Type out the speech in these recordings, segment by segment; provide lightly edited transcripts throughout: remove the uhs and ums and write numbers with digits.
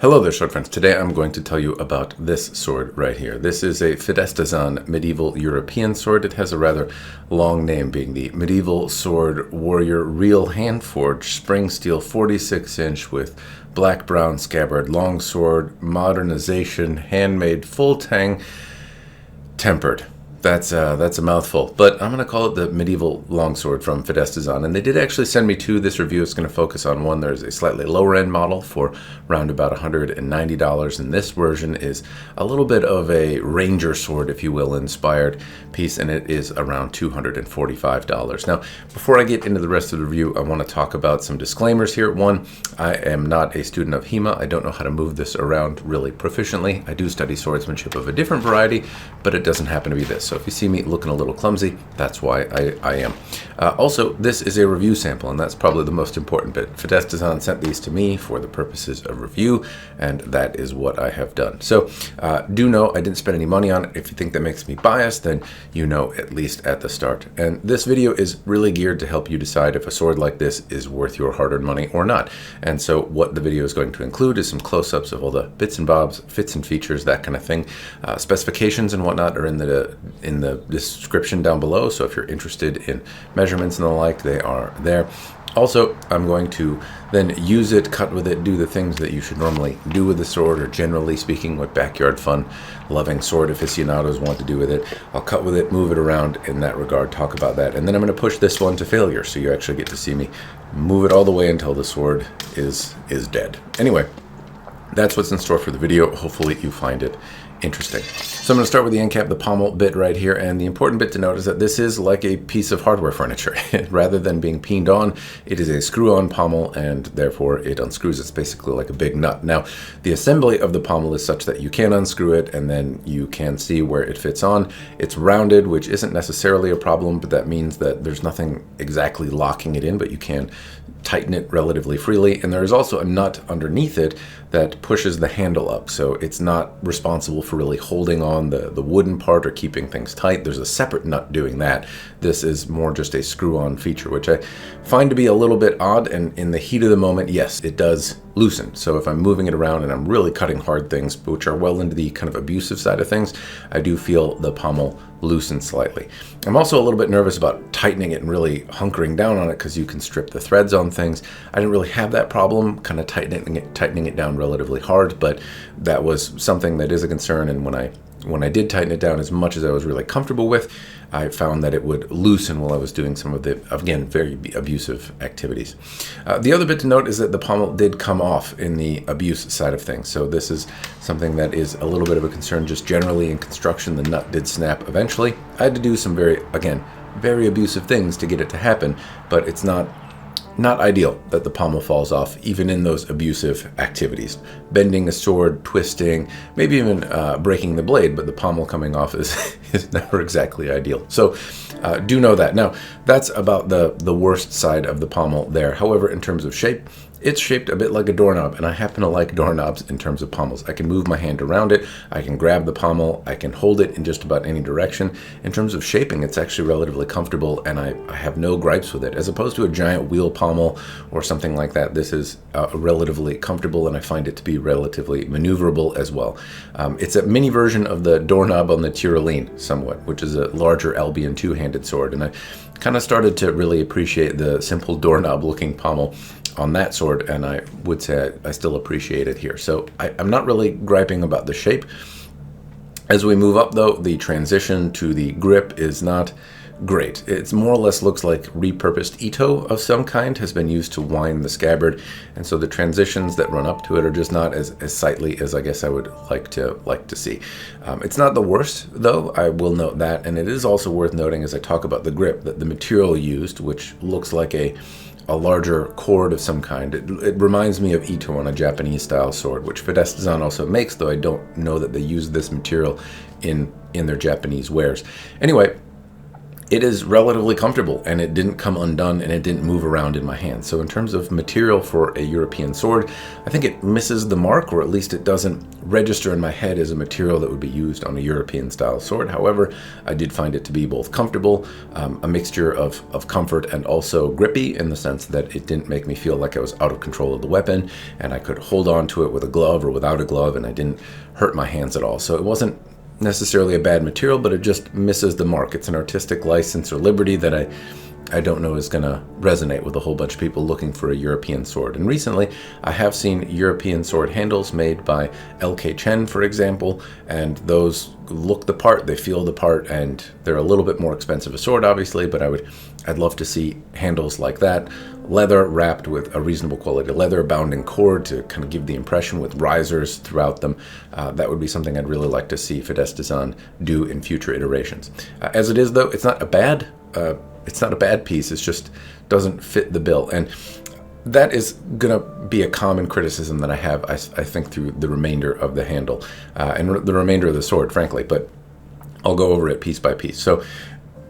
Hello there, sword friends. Today I'm going to tell you about this sword right here. This is a Fidestisan medieval European sword. It has a rather long name, being the Medieval Sword Warrior Real Hand Forged Spring Steel 46-inch with black-brown scabbard longsword, modernization, handmade, full tang, tempered. That's a mouthful, but I'm going to call it the medieval longsword from Fidestisan. And they did actually send me two. This review is going to focus on one. There's a slightly lower end model for around about $190, and this version is a little bit of a ranger sword, if you will, inspired piece, and it is around $245. Now, before I get into the rest of the review, I want to talk about some disclaimers here. One, I am not a student of HEMA. I don't know how to move this around really proficiently. I do study swordsmanship of a different variety, but it doesn't happen to be this. So if you see me looking a little clumsy, that's why I am. Also, this is a review sample, and that's probably the most important bit. Fidestisan sent these to me for the purposes of review, and that is what I have done. So do know I didn't spend any money on it. If you think that makes me biased, then you know at least at the start. And this video is really geared to help you decide if a sword like this is worth your hard-earned money or not. And so what the video is going to include is some close-ups of all the bits and bobs, fits and features, that kind of thing. Specifications and whatnot are in the description down below, so if you're interested in measurements and the like, they are there. Also, I'm going to then use it, cut with it, do the things that you should normally do with the sword, or generally speaking, what backyard fun loving sword aficionados want to do with it. I'll cut with it, move it around in that regard, talk about that, and then I'm going to push this one to failure, so you actually get to see me move it all the way until the sword is dead. Anyway, that's what's in store for the video. Hopefully you find it interesting. So I'm going to start with the end cap, the pommel bit right here, and the important bit to note is that this is like a piece of hardware furniture. Rather than being peened on, it is a screw-on pommel, and therefore it unscrews. It's basically like a big nut. Now, the assembly of the pommel is such that you can unscrew it, and then you can see where it fits on. It's rounded, which isn't necessarily a problem, but that means that there's nothing exactly locking it in, but you can tighten it relatively freely. And there is also a nut underneath it that pushes the handle up, so it's not responsible for really holding on the wooden part or keeping things tight. There's a separate nut doing that. This is more just a screw-on feature, which I find to be a little bit odd, and in the heat of the moment, yes, it does loosen. So if I'm moving it around and I'm really cutting hard things, which are well into the kind of abusive side of things, I do feel the pommel loosen slightly. I'm also a little bit nervous about tightening it and really hunkering down on it, because you can strip the threads on things. I didn't really have that problem, kind of tightening it down relatively hard, but that was something that is a concern. And when I did tighten it down as much as I was really comfortable with, I found that it would loosen while I was doing some of the, again, very abusive activities. The other bit to note is that the pommel did come off in the abuse side of things. So this is something that is a little bit of a concern just generally in construction. The nut did snap eventually. I had to do some very abusive things to get it to happen, but it's not ideal that the pommel falls off, even in those abusive activities. Bending a sword, twisting, maybe even breaking the blade, but the pommel coming off is never exactly ideal. So do know that. Now, that's about the worst side of the pommel there. However, in terms of shape, it's shaped a bit like a doorknob, and I happen to like doorknobs in terms of pommels. I can move my hand around it, I can grab the pommel, I can hold it in just about any direction. In terms of shaping, it's actually relatively comfortable, and I have no gripes with it. As opposed to a giant wheel pommel or something like that, this is relatively comfortable, and I find it to be relatively maneuverable as well. It's a mini version of the doorknob on the Tyrolean, somewhat, which is a larger Albion two-handed sword, and I kind of started to really appreciate the simple doorknob-looking pommel on that sword, and I would say I still appreciate it here. So I'm not really griping about the shape. As we move up, though, the transition to the grip is not great. It more or less looks like repurposed Ito of some kind has been used to wind the scabbard, and so the transitions that run up to it are just not as sightly as I guess I would like to see. It's not the worst, though, I will note that, and it is also worth noting as I talk about the grip that the material used, which looks like a larger cord of some kind. It reminds me of Ito on a Japanese-style sword, which Fidestisan also makes, though I don't know that they use this material in their Japanese wares. Anyway, it is relatively comfortable, and it didn't come undone, and it didn't move around in my hand. So in terms of material for a European sword, I think it misses the mark, or at least it doesn't register in my head as a material that would be used on a European style sword. However, I did find it to be both comfortable, a mixture of comfort and also grippy, in the sense that it didn't make me feel like I was out of control of the weapon, and I could hold on to it with a glove or without a glove, and I didn't hurt my hands at all. So it wasn't necessarily a bad material, but it just misses the mark. It's an artistic license or liberty that I don't know is going to resonate with a whole bunch of people looking for a European sword. And recently, I have seen European sword handles made by LK Chen, for example, and those look the part, they feel the part, and they're a little bit more expensive a sword, obviously, but I'd love to see handles like that. Leather wrapped with a reasonable quality leather, bound in cord to kind of give the impression with risers throughout them. That would be something I'd really like to see Fidestisan do in future iterations. As it is, though, it's not a bad piece. It just doesn't fit the bill, and that is gonna be a common criticism that I have, I think, through the remainder of the handle and the remainder of the sword, frankly. But I'll go over it piece by piece. So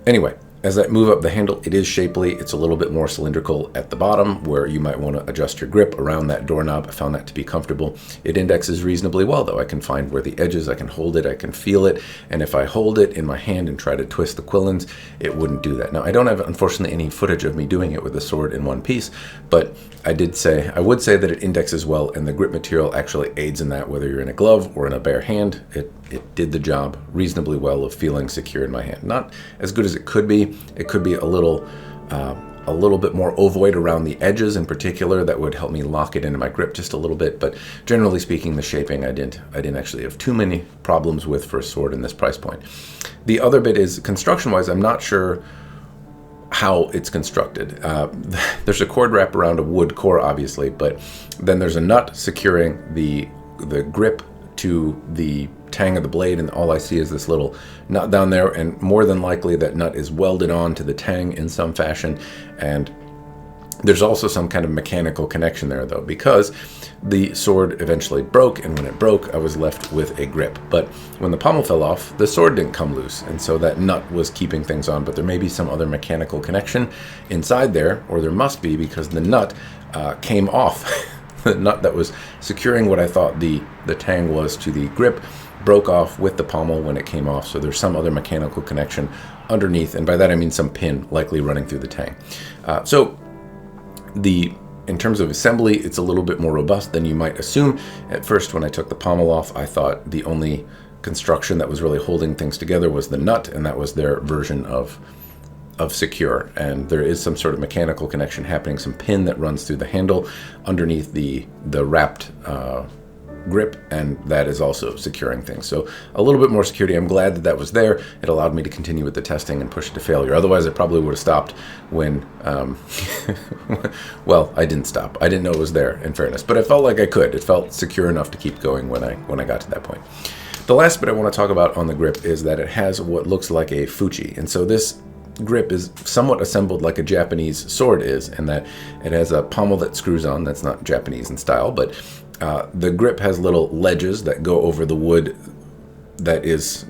anyway, as I move up the handle, it is shapely. It's a little bit more cylindrical at the bottom, where you might want to adjust your grip around that doorknob. I found that to be comfortable. It indexes reasonably well, though. I can find where the edges, I can hold it, I can feel it, and if I hold it in my hand and try to twist the quillins, it wouldn't do that. Now, I don't have, unfortunately, any footage of me doing it with the sword in one piece, but I would say that it indexes well, and the grip material actually aids in that, whether you're in a glove or in a bare hand. It did the job reasonably well of feeling secure in my hand. Not as good as it could be. It could be a little bit more ovoid around the edges in particular. That would help me lock it into my grip just a little bit, but generally speaking, the shaping I didn't actually have too many problems with for a sword in this price point. The other bit is construction-wise, I'm not sure how it's constructed. There's a cord wrap around a wood core, obviously, but then there's a nut securing the grip to the tang of the blade, and all I see is this little nut down there, and more than likely that nut is welded on to the tang in some fashion. And there's also some kind of mechanical connection there, though, because the sword eventually broke, and when it broke, I was left with a grip. But when the pommel fell off, the sword didn't come loose, and so that nut was keeping things on. But there may be some other mechanical connection inside there, or there must be, because the nut came off. The nut that was securing what I thought the tang was to the grip broke off with the pommel when it came off, so there's some other mechanical connection underneath, and by that I mean some pin likely running through the tang. In terms of assembly, it's a little bit more robust than you might assume. At first, when I took the pommel off, I thought the only construction that was really holding things together was the nut, and that was their version of secure. And there is some sort of mechanical connection happening, some pin that runs through the handle underneath the wrapped grip, and that is also securing things. So a little bit more security. I'm glad that was there. It allowed me to continue with the testing and push it to failure. Otherwise, I probably would have stopped when, well, I didn't stop. I didn't know it was there, in fairness, but I felt like I could. It felt secure enough to keep going when I got to that point. The last bit I want to talk about on the grip is that it has what looks like a fuchi. And so this grip is somewhat assembled like a Japanese sword is, in that it has a pommel that screws on. That's not Japanese in style, but the grip has little ledges that go over the wood that is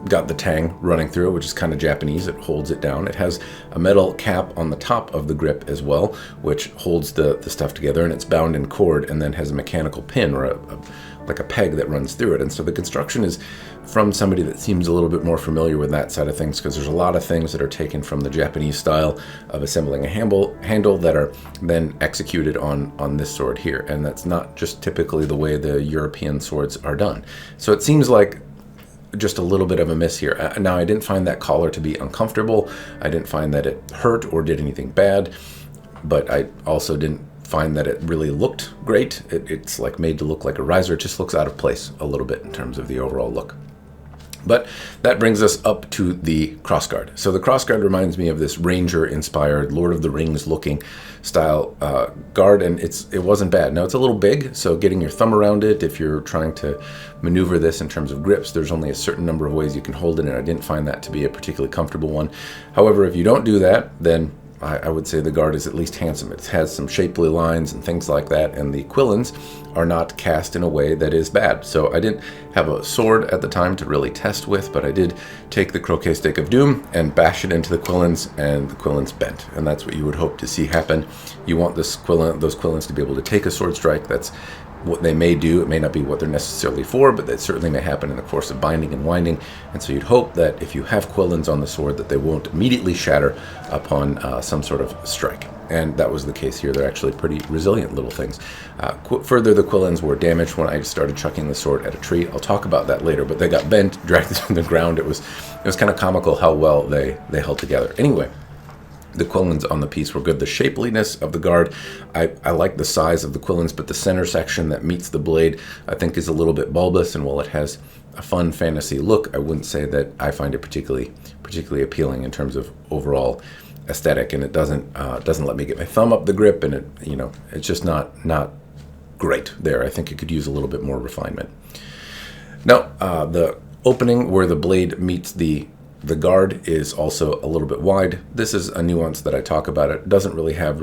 got the tang running through it, which is kind of Japanese. It holds it down. It has a metal cap on the top of the grip as well, which holds the stuff together, and it's bound in cord, and then has a mechanical pin or like a peg that runs through it. And so the construction is from somebody that seems a little bit more familiar with that side of things, because there's a lot of things that are taken from the Japanese style of assembling a handle that are then executed on this sword here. And that's not just typically the way the European swords are done. So it seems like just a little bit of a miss here. Now, I didn't find that collar to be uncomfortable. I didn't find that it hurt or did anything bad, but I also didn't find that it really looked great. It's like made to look like a riser. It just looks out of place a little bit in terms of the overall look. But that brings us up to the crossguard. So the crossguard reminds me of this Ranger-inspired, Lord of the Rings-looking style guard, and it wasn't bad. Now, it's a little big, so getting your thumb around it, if you're trying to maneuver this in terms of grips, there's only a certain number of ways you can hold it, and I didn't find that to be a particularly comfortable one. However, if you don't do that, then I would say the guard is at least handsome. It has some shapely lines and things like that, and the quillins are not cast in a way that is bad. So I didn't have a sword at the time to really test with, but I did take the croquet stick of doom and bash it into the quillins, and the quillins bent. And that's what you would hope to see happen. You want those quillins to be able to take a sword strike. That's what they may do. It may not be what they're necessarily for, but that certainly may happen in the course of binding and winding. And so you'd hope that if you have quillins on the sword, that they won't immediately shatter upon some sort of strike. And that was the case here. They're actually pretty resilient little things. Further, the quillins were damaged when I started chucking the sword at a tree. I'll talk about that later, but they got bent, dragged on the ground. It was kind of comical how well they held together. Anyway, the quillins on the piece were good. The shapeliness of the guard, I like the size of the quillins, but the center section that meets the blade, I think, is a little bit bulbous. And while it has a fun fantasy look, I wouldn't say that I find it particularly appealing in terms of overall aesthetic. And it doesn't let me get my thumb up the grip, and it's just not great there. I think it could use a little bit more refinement. Now, the opening where the blade meets the guard is also a little bit wide. This is a nuance that I talk about. It doesn't really have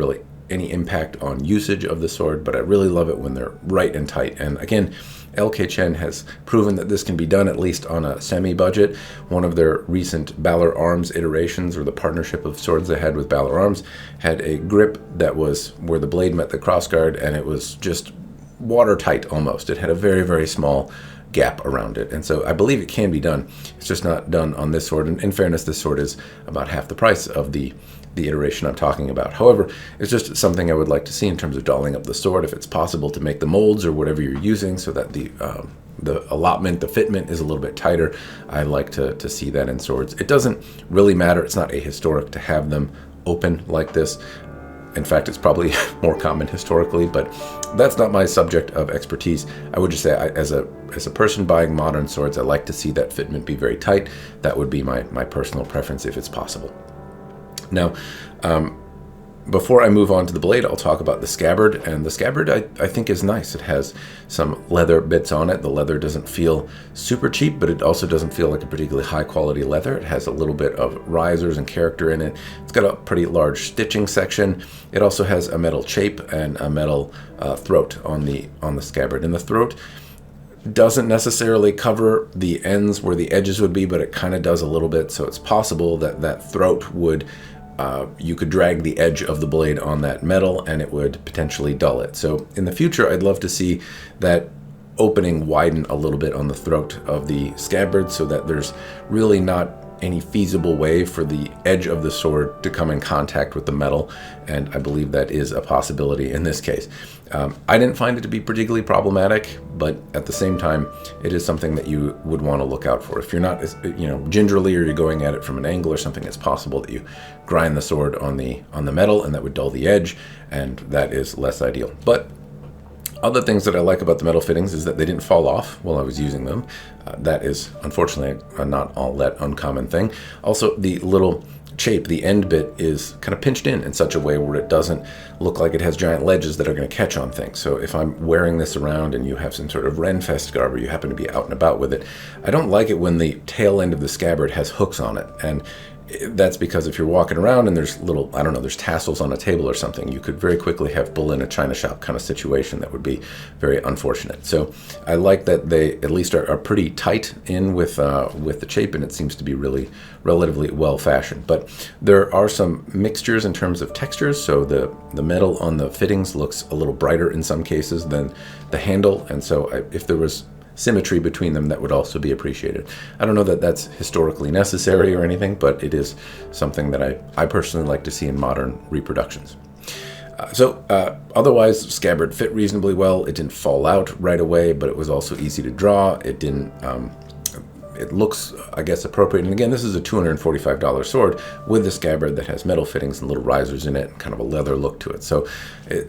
any impact on usage of the sword, but I really love it when they're right and tight. And again, LK Chen has proven that this can be done at least on a semi-budget. One of their recent Balor Arms iterations, or the partnership of swords they had with Balor Arms, had a grip that was where the blade met the crossguard, and it was just watertight almost. It had a very, very small gap around it, and so I believe it can be done. It's just not done on this sword, and in fairness, this sword is about half the price of the iteration I'm talking about. However, it's just something I would like to see in terms of dolling up the sword, if it's possible to make the molds or whatever you're using so that the allotment, the fitment is a little bit tighter. I like to see that in swords. It doesn't really matter. It's not ahistoric to have them open like this. In fact, it's probably more common historically, but that's not my subject of expertise. I would just say, as a person buying modern swords, I like to see that fitment be very tight. That would be my personal preference if it's possible. Now, before I move on to the blade, I'll talk about the scabbard. And the scabbard, I think, is nice. It has some leather bits on it. The leather doesn't feel super cheap, but it also doesn't feel like a particularly high quality leather. It has a little bit of risers and character in it. It's got a pretty large stitching section. It also has a metal chape and a metal throat on the scabbard. And the throat doesn't necessarily cover the ends where the edges would be, but it kind of does a little bit. So it's possible that throat would you could drag the edge of the blade on that metal and it would potentially dull it. So in the future, I'd love to see that opening widen a little bit on the throat of the scabbard so that there's really not any feasible way for the edge of the sword to come in contact with the metal, and I believe that is a possibility in this case. I didn't find it to be particularly problematic, but at the same time, it is something that you would want to look out for. If you're not, gingerly, or you're going at it from an angle or something, it's possible that you grind the sword on the metal, and that would dull the edge, and that is less ideal. But other things that I like about the metal fittings is that they didn't fall off while I was using them. That is, unfortunately, a not all that uncommon thing. Also, the little chape, the end bit, is kind of pinched in such a way where it doesn't look like it has giant ledges that are going to catch on things. So if I'm wearing this around and you have some sort of Renfest garb, or you happen to be out and about with it, I don't like it when the tail end of the scabbard has hooks on it. And that's because if you're walking around and there's there's tassels on a table or something, you could very quickly have bull in a china shop kind of situation that would be very unfortunate. So I like that they at least are pretty tight in with the chape, and it seems to be really relatively well fashioned. But there are some mixtures in terms of textures. So the metal on the fittings looks a little brighter in some cases than the handle, and so if there was symmetry between them, that would also be appreciated. I don't know that that's historically necessary or anything, but it is something that I personally like to see in modern reproductions. Otherwise, scabbard fit reasonably well. It didn't fall out right away, but it was also easy to draw. It looks, I guess, appropriate. And again, this is a $245 sword with the scabbard that has metal fittings and little risers in it, and kind of a leather look to it. So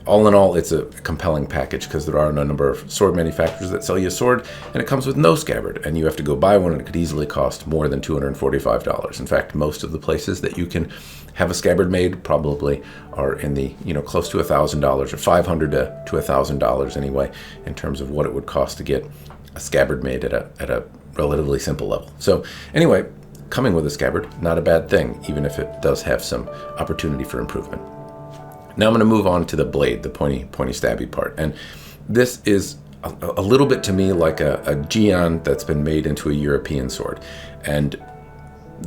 all in all, it's a compelling package, because there are a number of sword manufacturers that sell you a sword and it comes with no scabbard, and you have to go buy one, and it could easily cost more than $245. In fact, most of the places that you can have a scabbard made probably are in the, close to $1,000, or $500 to $1,000 anyway, in terms of what it would cost to get a scabbard made at a relatively simple level. So anyway, coming with a scabbard, not a bad thing, even if it does have some opportunity for improvement. Now I'm going to move on to the blade, the pointy stabby part. And this is a little bit to me like a Geon that's been made into a European sword. And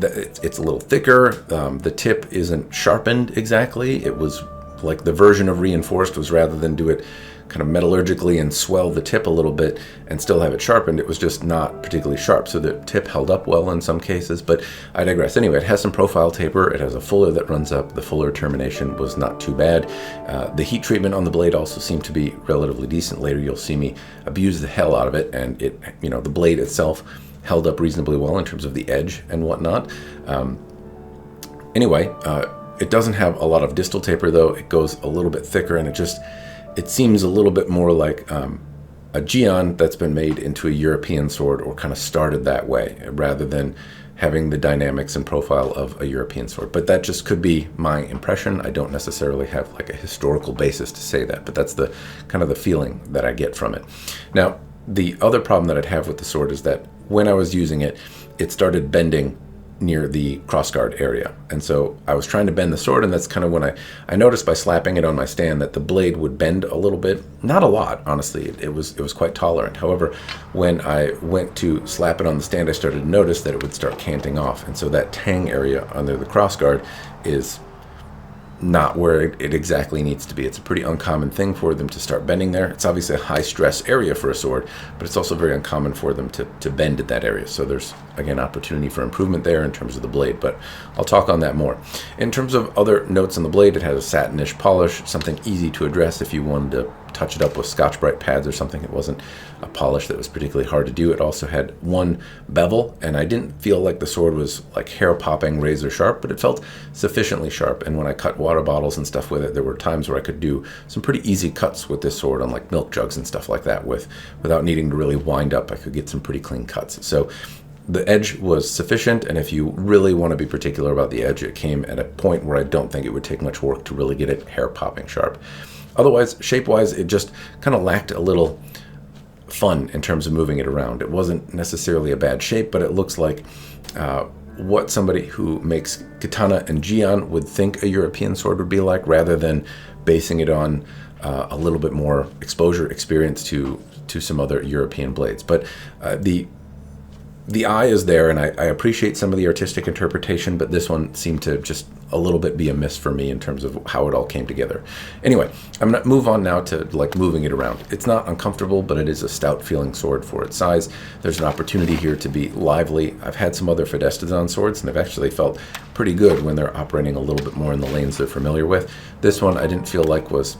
it's a little thicker. The tip isn't sharpened exactly. It was like the version of reinforced was, rather than do it kind of metallurgically and swell the tip a little bit and still have it sharpened, it was just not particularly sharp. So the tip held up well in some cases, but I digress. Anyway, it has some profile taper. It has a fuller that runs up. The fuller termination was not too bad. The heat treatment on the blade also seemed to be relatively decent. Later you'll see me abuse the hell out of it, and it, the blade itself held up reasonably well in terms of the edge and whatnot. It doesn't have a lot of distal taper though. It goes a little bit thicker, and it seems a little bit more like a Geon that's been made into a European sword, or kind of started that way, rather than having the dynamics and profile of a European sword. But that just could be my impression. I don't necessarily have like a historical basis to say that, but that's the kind of the feeling that I get from it. Now, the other problem that I'd have with the sword is that when I was using it, it started bending near the crossguard area. And so I was trying to bend the sword, and that's kind of when I noticed by slapping it on my stand that the blade would bend a little bit. Not a lot, honestly. It was quite tolerant. However, when I went to slap it on the stand, I started to notice that it would start canting off. And so that tang area under the crossguard is not where it exactly needs to be. It's a pretty uncommon thing for them to start bending there. It's obviously a high stress area for a sword, but it's also very uncommon for them to bend at that area. So there's, again, opportunity for improvement there in terms of the blade, but I'll talk on that more. In terms of other notes on the blade, it has a satinish polish, something easy to address if you wanted to touch it up with Scotch-Brite pads or something. It wasn't a polish that was particularly hard to do. It also had one bevel, and I didn't feel like the sword was like hair-popping razor sharp, but it felt sufficiently sharp. And when I cut water bottles and stuff with it, there were times where I could do some pretty easy cuts with this sword on like milk jugs and stuff like that without needing to really wind up. I could get some pretty clean cuts. So the edge was sufficient, and if you really want to be particular about the edge, it came at a point where I don't think it would take much work to really get it hair-popping sharp. Otherwise, shape-wise, it just kind of lacked a little fun in terms of moving it around. It wasn't necessarily a bad shape, but it looks like what somebody who makes katana and Geon would think a European sword would be like, rather than basing it on a little bit more exposure experience to some other European blades. But the eye is there, and I appreciate some of the artistic interpretation, but this one seemed to just a little bit be a miss for me in terms of how it all came together. Anyway, I'm going to move on now to like moving it around. It's not uncomfortable, but it is a stout feeling sword for its size. There's an opportunity here to be lively. I've had some other Fidestisan swords, and they've actually felt pretty good when they're operating a little bit more in the lanes they're familiar with. This one I didn't feel like was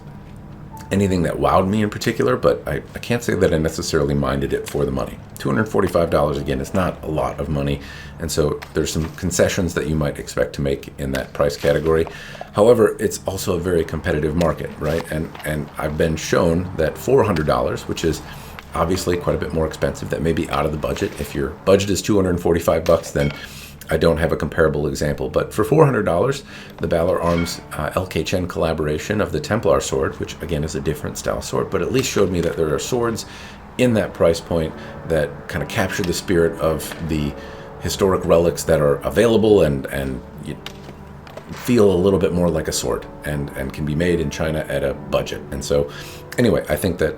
anything that wowed me in particular, but I can't say that I necessarily minded it for the money. $245, again, is not a lot of money, and so there's some concessions that you might expect to make in that price category. However, it's also a very competitive market, right? And I've been shown that $400, which is obviously quite a bit more expensive, that may be out of the budget. If your budget is $245, then I don't have a comparable example, but for $400, the Balor Arms LK Chen collaboration of the Templar sword, which again is a different style sword, but at least showed me that there are swords in that price point that kind of capture the spirit of the historic relics that are available, and you feel a little bit more like a sword, and can be made in China at a budget. And so anyway, I think that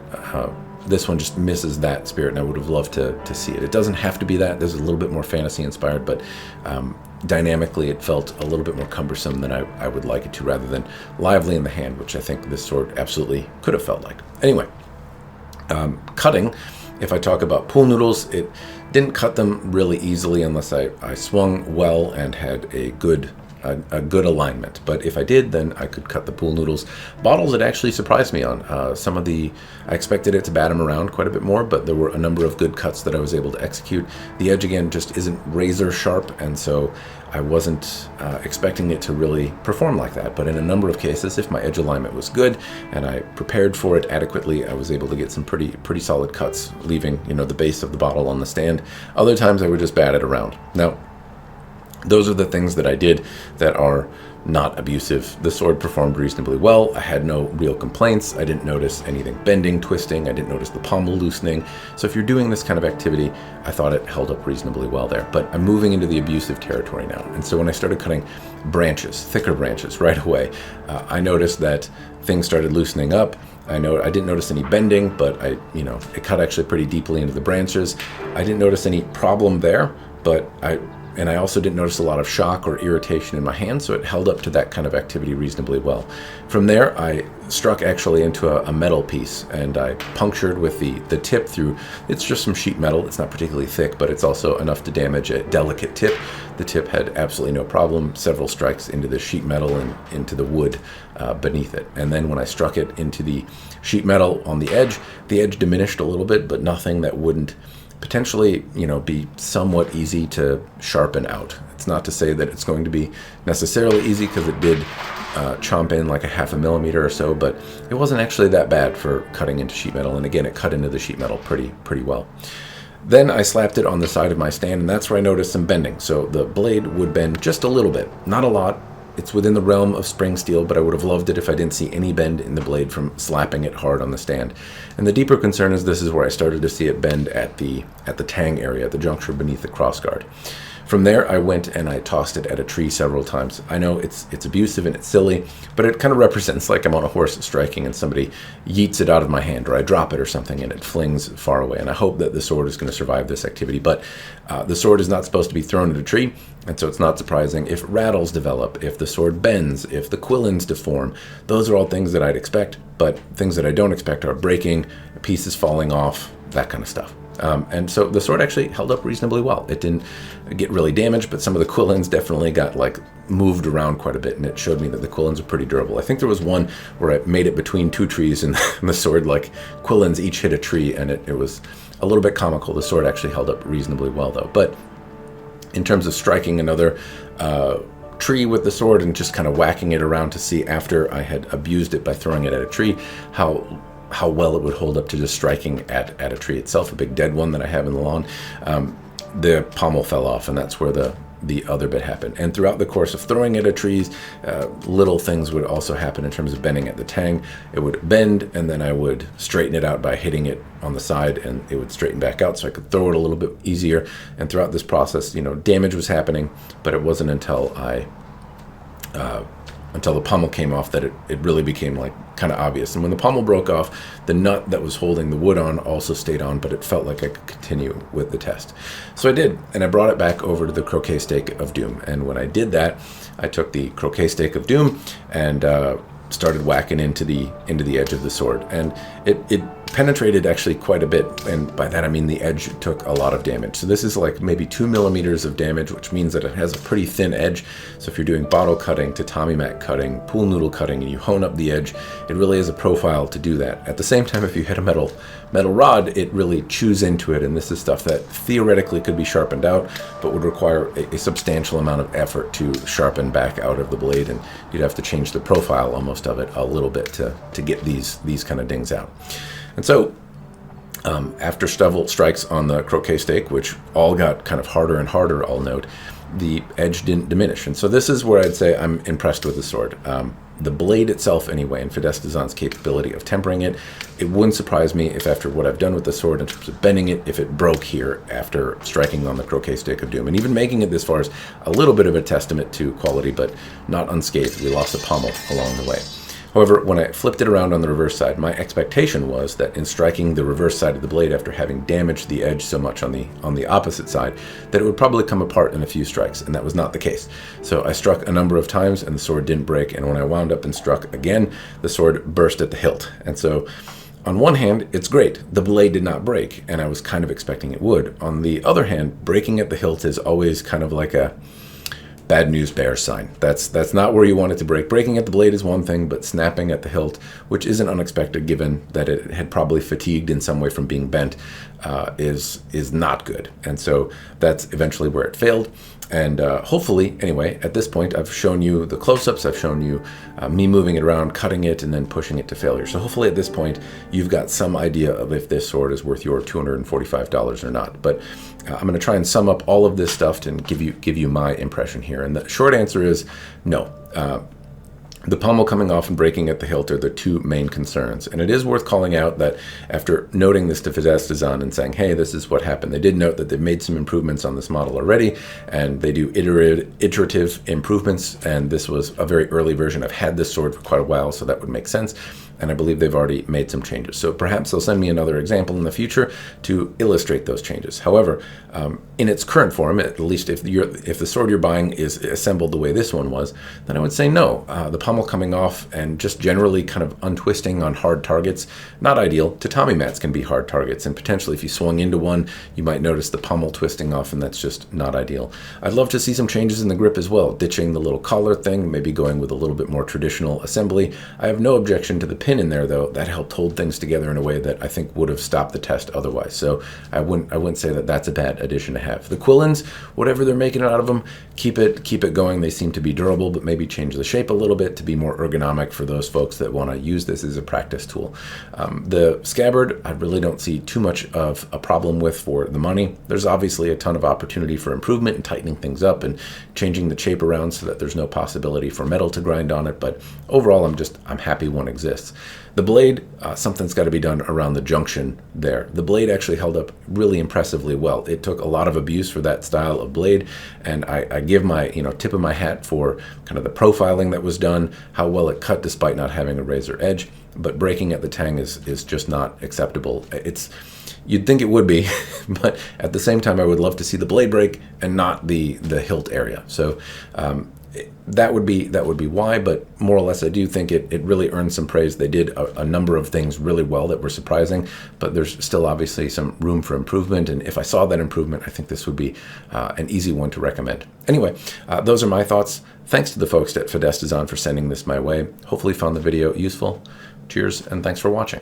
this one just misses that spirit, and I would have loved to see it. It doesn't have to be that. There's a little bit more fantasy inspired, but dynamically it felt a little bit more cumbersome than I would like it to, rather than lively in the hand, which I think this sword absolutely could have felt like. Anyway, cutting, if I talk about pool noodles, it didn't cut them really easily unless I swung well and had a good alignment. But if I did, then I could cut the pool noodles. Bottles, it actually surprised me on. I expected it to bat them around quite a bit more, but there were a number of good cuts that I was able to execute. The edge, again, just isn't razor sharp, and so I wasn't expecting it to really perform like that. But in a number of cases, if my edge alignment was good and I prepared for it adequately, I was able to get some pretty solid cuts, leaving the base of the bottle on the stand. Other times I would just bat it around. Now, Those are the things that I did that are not abusive. The sword performed reasonably well. I had no real complaints. I didn't notice anything bending, twisting. I didn't notice the pommel loosening. So if you're doing this kind of activity, I thought it held up reasonably well there. But I'm moving into the abusive territory now. And so when I started cutting branches, thicker branches right away, I noticed that things started loosening up. I didn't notice any bending, but it cut actually pretty deeply into the branches. I didn't notice any problem there, but I also didn't notice a lot of shock or irritation in my hand, so it held up to that kind of activity reasonably well. From there, I struck actually into a metal piece, and I punctured with the tip through. It's just some sheet metal. It's not particularly thick, but it's also enough to damage a delicate tip. The tip had absolutely no problem. Several strikes into the sheet metal and into the wood beneath it. And then when I struck it into the sheet metal on the edge diminished a little bit, but nothing that wouldn't potentially, be somewhat easy to sharpen out. It's not to say that it's going to be necessarily easy, because it did chomp in like a 0.5 millimeter or so, but it wasn't actually that bad for cutting into sheet metal. And again, it cut into the sheet metal pretty well. Then I slapped it on the side of my stand, and that's where I noticed some bending. So the blade would bend just a little bit, not a lot. It's within the realm of spring steel, but I would have loved it if I didn't see any bend in the blade from slapping it hard on the stand. And the deeper concern is this is where I started to see it bend at the tang area, at the juncture beneath the crossguard. From there, I went and I tossed it at a tree several times. I know it's abusive and it's silly, but it kind of represents like I'm on a horse striking and somebody yeets it out of my hand, or I drop it or something and it flings far away. And I hope that the sword is going to survive this activity. But the sword is not supposed to be thrown at a tree, and so it's not surprising if rattles develop, if the sword bends, if the quillins deform. Those are all things that I'd expect, but things that I don't expect are breaking, pieces falling off, that kind of stuff. And so the sword actually held up reasonably well. It didn't get really damaged, but some of the quillins definitely got moved around quite a bit, and it showed me that the quillins are pretty durable. I think there was one where I made it between two trees, and the sword, quillins each hit a tree, and it was a little bit comical. The sword actually held up reasonably well, though. But in terms of striking another tree with the sword and just kind of whacking it around to see, after I had abused it by throwing it at a tree, how well it would hold up to just striking at a tree itself, a big dead one that I have in the lawn. The pommel fell off, and that's where the other bit happened. And throughout the course of throwing it at trees, little things would also happen in terms of bending at the tang. It would bend, and then I would straighten it out by hitting it on the side, and it would straighten back out so I could throw it a little bit easier. And throughout this process, damage was happening, but it wasn't until the pommel came off that it really became kind of obvious. And when the pommel broke off, the nut that was holding the wood on also stayed on, but it felt like I could continue with the test. So I did, and I brought it back over to the croquet stake of doom. And when I did that, I took the croquet stake of doom and started whacking into the edge of the sword, and it penetrated actually quite a bit, and by that I mean the edge took a lot of damage. So this is maybe 2 millimeters of damage, which means that it has a pretty thin edge. So if you're doing bottle cutting, tatami mat cutting, pool noodle cutting, and you hone up the edge, it really is a profile to do that. At the same time, if you hit a metal rod, it really chews into it, and this is stuff that theoretically could be sharpened out, but would require a substantial amount of effort to sharpen back out of the blade, and you'd have to change the profile almost of it a little bit to get these kind of dings out. And so after several strikes on the croquet stake, which all got kind of harder and harder, I'll note, the edge didn't diminish. And so this is where I'd say I'm impressed with the sword. The blade itself, anyway, and Fidestisan's capability of tempering it, it wouldn't surprise me if after what I've done with the sword in terms of bending it, if it broke here after striking on the croquet stake of doom. And even making it this far is a little bit of a testament to quality, but not unscathed. We lost a pommel along the way. However, when I flipped it around on the reverse side, my expectation was that in striking the reverse side of the blade after having damaged the edge so much on the opposite side, that it would probably come apart in a few strikes, and that was not the case. So I struck a number of times, and the sword didn't break, and when I wound up and struck again, the sword burst at the hilt. And so on one hand, it's great. The blade did not break, and I was kind of expecting it would. On the other hand, breaking at the hilt is always kind of like a bad news bear sign. That's not where you want it to break. Breaking at the blade is one thing, but snapping at the hilt, which isn't unexpected given that it had probably fatigued in some way from being bent, is not good. And so that's eventually where it failed. And hopefully, anyway, at this point, I've shown you the close-ups, I've shown you me moving it around, cutting it, and then pushing it to failure. So hopefully at this point, you've got some idea of if this sword is worth your $245 or not. But I'm going to try and sum up all of this stuff and give you my impression here. And the short answer is no. The pommel coming off and breaking at the hilt are the two main concerns. And it is worth calling out that after noting this to Fidestisan and saying, hey, this is what happened, they did note that they've made some improvements on this model already, and they do iterative improvements, and this was a very early version. I've had this sword for quite a while, so that would make sense. And I believe they've already made some changes. So perhaps they'll send me another example in the future to illustrate those changes. However, in its current form, at least if the sword you're buying is assembled the way this one was, then I would say no. The pommel coming off and just generally kind of untwisting on hard targets, not ideal. Tatami mats can be hard targets, and potentially if you swung into one, you might notice the pommel twisting off, and that's just not ideal. I'd love to see some changes in the grip as well, ditching the little collar thing, maybe going with a little bit more traditional assembly. I have no objection to the pin in there, though. That helped hold things together in a way that I think would have stopped the test otherwise. So I wouldn't say that that's a bad addition to have. The quillins, whatever they're making out of them, keep it going. They seem to be durable, but maybe change the shape a little bit to be more ergonomic for those folks that want to use this as a practice tool. The scabbard, I really don't see too much of a problem with for the money. There's obviously a ton of opportunity for improvement and tightening things up and changing the shape around so that there's no possibility for metal to grind on it. But overall, I'm happy one exists. The blade, something's got to be done around the junction there. The blade actually held up really impressively well. It took a lot of abuse for that style of blade, and I give my tip of my hat for kind of the profiling that was done, how well it cut despite not having a razor edge. But breaking at the tang is just not acceptable. You'd think it would be, but at the same time, I would love to see the blade break and not the hilt area. So that would be why, but more or less I do think it really earned some praise. They did a number of things really well that were surprising, but there's still obviously some room for improvement, and if I saw that improvement, I think this would be an easy one to recommend. Anyway, those are my thoughts. Thanks to the folks at Fidestisan for sending this my way. Hopefully you found the video useful. Cheers, and thanks for watching.